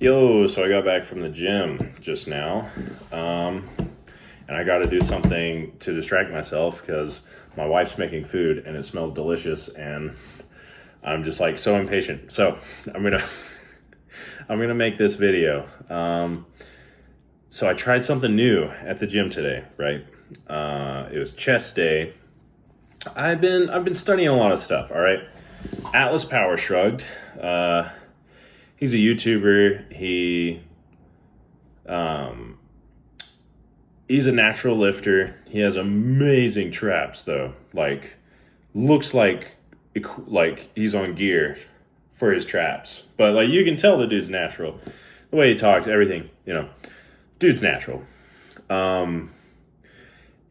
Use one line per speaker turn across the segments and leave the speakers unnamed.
Yo, so I got back from the gym just now, and I got to do something to distract myself because my wife's making food and it smells delicious, and I'm just like so impatient. So I'm gonna I'm gonna make this video. So I tried something new at the gym today, right? It was chest day. I've been studying a lot of stuff. All right, Atlas Power Shrugged. He's a YouTuber. He's a natural lifter. He has amazing traps though. Like, looks like he's on gear for his traps. But like, you can tell the dude's natural. The way he talks, everything, dude's natural. And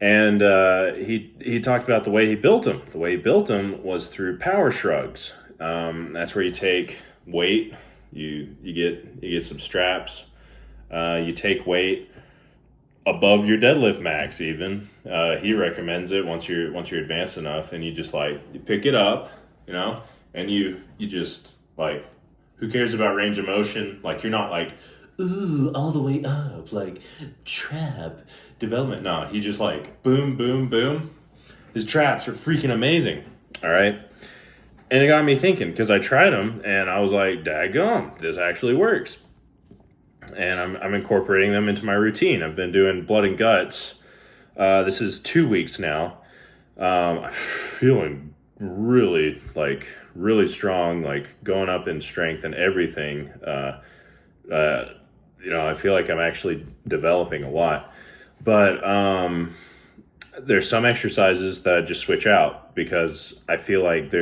he talked about the way he built them. The way he built them was through power shrugs. That's where you take weight. You get some straps. You take weight above your deadlift max. Even he recommends it once you're advanced enough, and you just you pick it up, and you just like, who cares about range of motion? Like, you're not like, ooh, all the way up, like trap development. No, he just like boom, boom, boom. His traps are freaking amazing. All right. And it got me thinking, because I tried them and I was like, daggone, this actually works. And I'm incorporating them into my routine. I've been doing blood and guts. This is 2 weeks now. I'm feeling really strong, like going up in strength and everything. I feel like I'm actually developing a lot. But there's some exercises that I just switch out because I feel like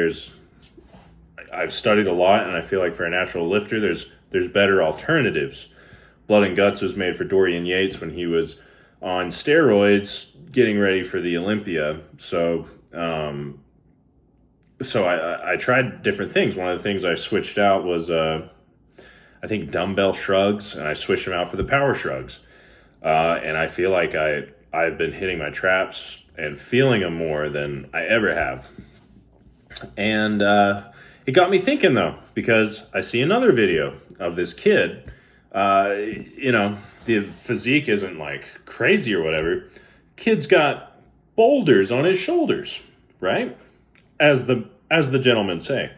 I've studied a lot, and I feel like for a natural lifter, there's better alternatives. Blood and Guts was made for Dorian Yates when he was on steroids getting ready for the Olympia. So I tried different things. One of the things I switched out was I think dumbbell shrugs, and I switched them out for the power shrugs. And I feel like I've been hitting my traps and feeling them more than I ever have. And it got me thinking, though, because I see another video of this kid. The physique isn't like crazy or whatever. Kid's got boulders on his shoulders, right? As the gentlemen say.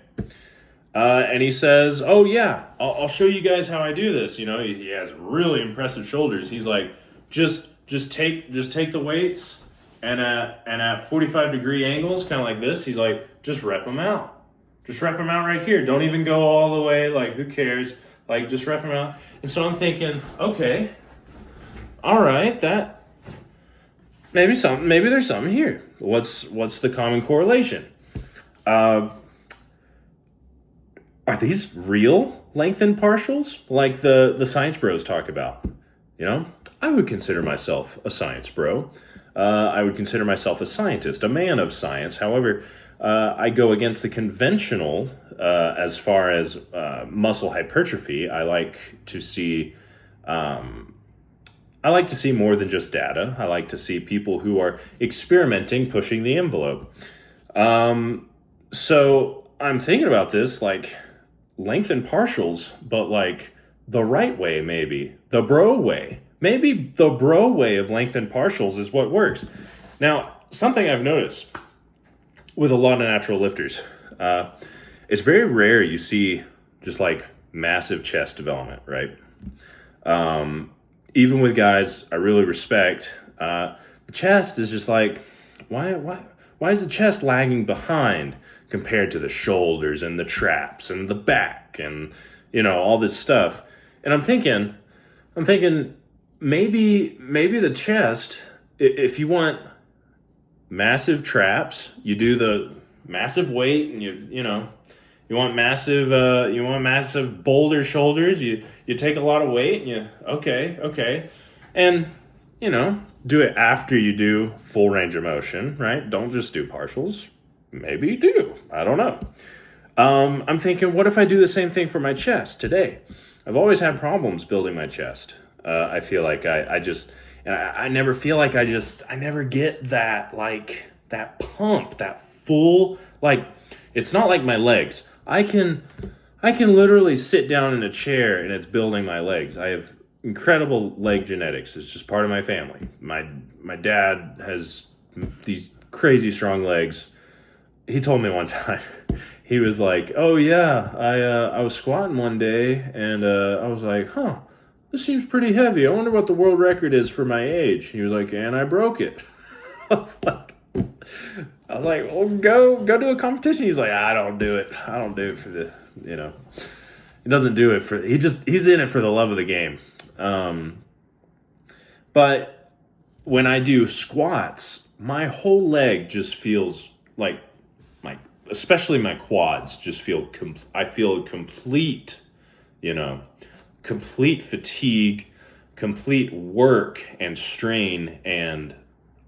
And he says, "Oh yeah, I'll show you guys how I do this." He has really impressive shoulders. He's like, just take the weights, and at 45-degree angles, kind of like this. He's like, just rep them out. Just rep them out right here. Don't even go all the way. Like, who cares? Like, just rep them out. And so I'm thinking, okay, all right, that maybe there's something here. What's the common correlation? Are these real lengthened partials like the science bros talk about? I would consider myself a science bro. I would consider myself a scientist, a man of science. However, I go against the conventional as far as muscle hypertrophy. I like to see more than just data. I like to see people who are experimenting, pushing the envelope. So I'm thinking about this, like, lengthened partials, but like the right way, maybe the bro way. Maybe the bro way of lengthened partials is what works. Now, something I've noticed with a lot of natural lifters, it's very rare you see just like massive chest development, right? Even with guys I really respect, the chest is just like, why is the chest lagging behind compared to the shoulders and the traps and the back and all this stuff? And I'm thinking maybe the chest, if you want massive traps, you do the massive weight, and you want massive boulder shoulders, you take a lot of weight, and okay, and do it after you do full range of motion, right? Don't just do partials. Maybe do, I don't know. I'm thinking, what if I do the same thing for my chest today? I've always had problems building my chest. I feel like I never feel like I never get that, like, that pump, that full, like, it's not like my legs. I can I can literally sit down in a chair and it's building my legs. I have incredible leg genetics. It's just part of my family. My dad has these crazy strong legs. He told me one time, he was like, "Oh yeah, I was squatting one day and I was like, huh, this seems pretty heavy. I wonder what the world record is for my age." He was like, "And I broke it." I was like, well, go do a competition. He's like, "I don't do it. I don't do it for the, you know." He doesn't do it for, he's in it for the love of the game. But when I do squats, my whole leg just feels like my, especially my quads just feel, I feel complete, you know, complete fatigue, complete work and strain and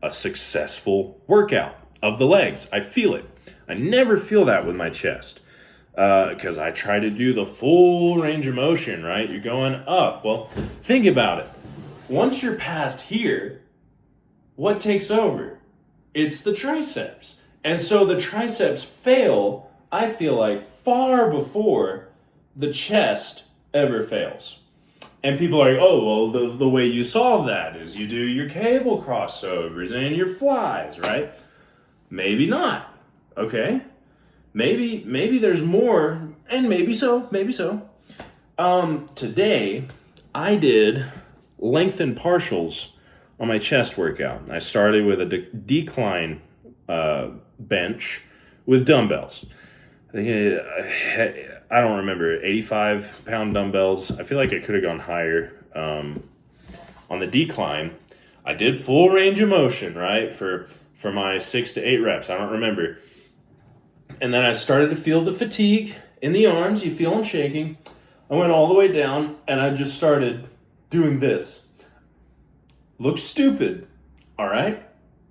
a successful workout of the legs. I feel it. I never feel that with my chest because I try to do the full range of motion, right? You're going up. Well, think about it. Once you're past here, what takes over? It's the triceps. And so the triceps fail, I feel like, far before the chest ever fails. And people are like, oh, well, the way you solve that is you do your cable crossovers and your flies, right? Maybe not. Okay. Maybe there's more, and maybe so. Today, I did lengthened partials on my chest workout. I started with a decline bench with dumbbells. I think I don't remember, 85-pound dumbbells. I feel like I could have gone higher. On the decline, I did full range of motion, right, for my 6 to 8 reps. I don't remember. And then I started to feel the fatigue in the arms. You feel them shaking. I went all the way down, and I just started doing this. Looks stupid, all right?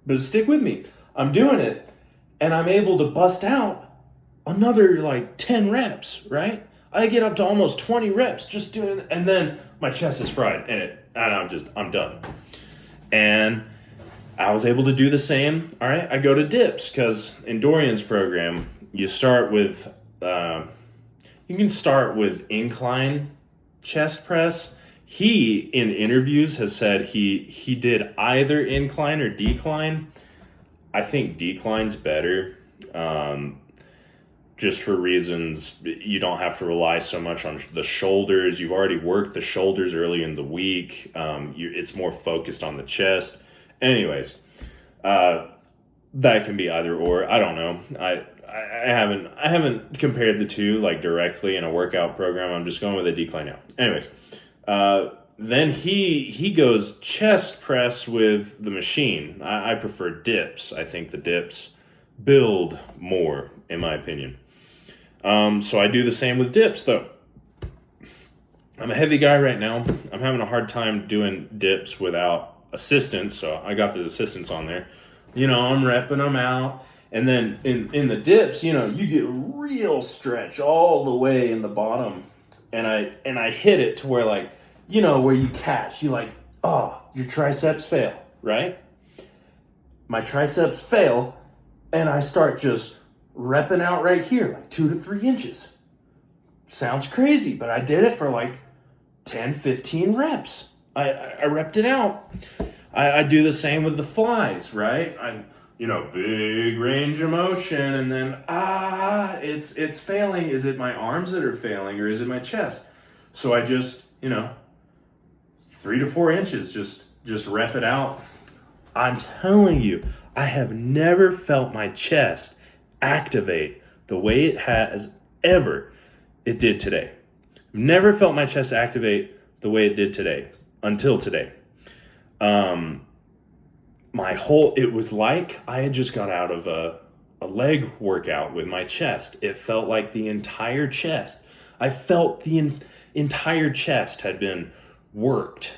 But stick with me. I'm doing it, and I'm able to bust out another like 10 reps, right? I get up to almost 20 reps just doing it, and then my chest is fried, and I'm done. And I was able to do the same. All right, I go to dips because in Dorian's program, you start with you can start with incline chest press. He in interviews has said he did either incline or decline. I think decline's better. Just for reasons you don't have to rely so much on the shoulders. You've already worked the shoulders early in the week. It's more focused on the chest. Anyways, that can be either or. I don't know. I haven't compared the two like directly in a workout program. I'm just going with a decline now. Anyways, then he goes chest press with the machine. I prefer dips. I think the dips build more, in my opinion. So I do the same with dips, though. I'm a heavy guy right now. I'm having a hard time doing dips without assistance, so I got the assistance on there. I'm repping them out. And then in the dips, you get real stretch all the way in the bottom. And I hit it to where where you catch. You your triceps fail, right? My triceps fail, and I start just repping out right here, like 2 to 3 inches. Sounds crazy, but I did it for 10, 15 reps. I repped it out. I do the same with the flies, right? Big range of motion, and then, it's failing. Is it my arms that are failing, or is it my chest? So I just, 3 to 4 inches, just rep it out. I'm telling you, I have never felt my chest activate the way it has it did today. Never felt my chest activate the way it did today, until today. It was like I had just got out of a leg workout with my chest. It felt like the entire chest. I felt the entire chest had been worked.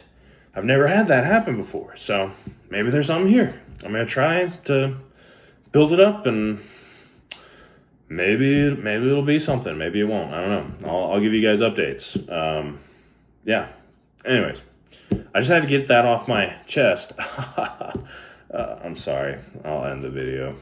I've never had that happen before, so maybe there's something here. I'm going to try to build it up, and maybe it'll be something. Maybe it won't. I don't know. I'll give you guys updates. Yeah. Anyways, I just had to get that off my chest. I'm sorry. I'll end the video.